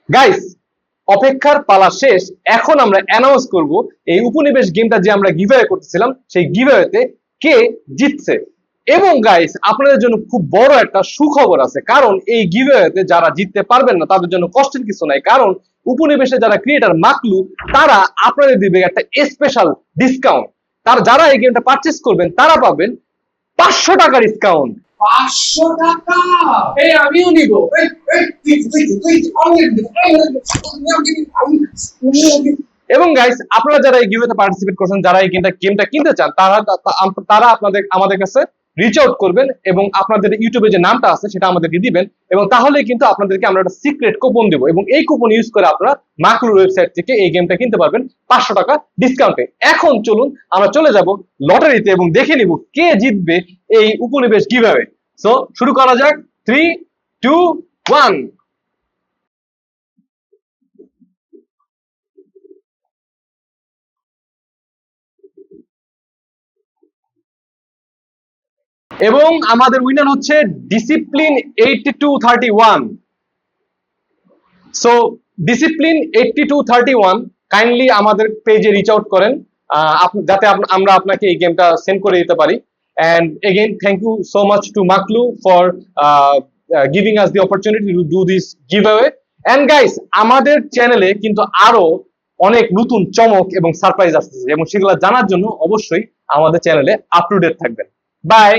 Guys, অপেক্ষার পালা শেষ। এখন আমরা অ্যানাউন্স করব এই উপনিবেশ গেমটা যে আমরা গিভঅ্যাওয়ে করতেছিলাম সেই গিভঅ্যাওয়েতে কে জিতছে। এবং গাইস, আপনাদের জন্য খুব বড় একটা সুখবর আছে, কারণ এই গিভঅ্যাওয়েতে যারা জিততে পারবেন না তাদের জন্য কষ্টের কিছু নাই, কারণ উপনিবেশে যারা ক্রিয়েটার মাকলু তারা আপনাদের দিবে একটা স্পেশাল ডিসকাউন্ট। তার যারা এই গেমটা পারচেজ করবেন তারা পাবেন 500 টাকা ডিসকাউন্ট। 500 টাকা? এই আমিও নিব। এবং গাইস, আপনারা যারা এই গিভঅ্যাওয়েতে পার্টিসিপেট করছেন, যারা এই গেমটা কিনতে চান, তারা আমাদের কাছে রিচ আউট করবেন এবং আপনাদের ইউটিউবে যে নামটা আছে সেটা আমাদেরকে দিবেন, এবং তাহলে কিন্তু আপনাদেরকে আমরা একটা সিক্রেট কুপন দেব, এবং এই কুপন ইউজ করে আপনারা মাকলুর ওয়েবসাইট থেকে এই গেমটা কিনতে পারবেন 500 টাকা ডিসকাউন্টে। এখন চলুন আমরা চলে যাব লটারিতে এবং দেখে নিব কে জিতবে এই উপনিবেশ গিভঅ্যাওয়ে। সো শুরু করা যাক। 3, 2, 1। এবং আমাদের উইনার হচ্ছে ডিসিপ্লিন 8231। সো ডিসিপ্লিন 8231 কাইন্ডলি আমাদের পেজে রিচ আউট করেন যাতে আমরা আপনাকে এই গেমটা সেন্ড করে দিতে পারি। And again thank you so much to মাকলু for giving us the opportunity to do this giveaway. And guys, আমাদের চ্যানেলে কিন্তু আরো অনেক নতুন চমক এবং সারপ্রাইজ আসছে, এবং সেগুলো জানার জন্য অবশ্যই আমাদের চ্যানেলে আপ টু ডেট থাকবেন। বাই।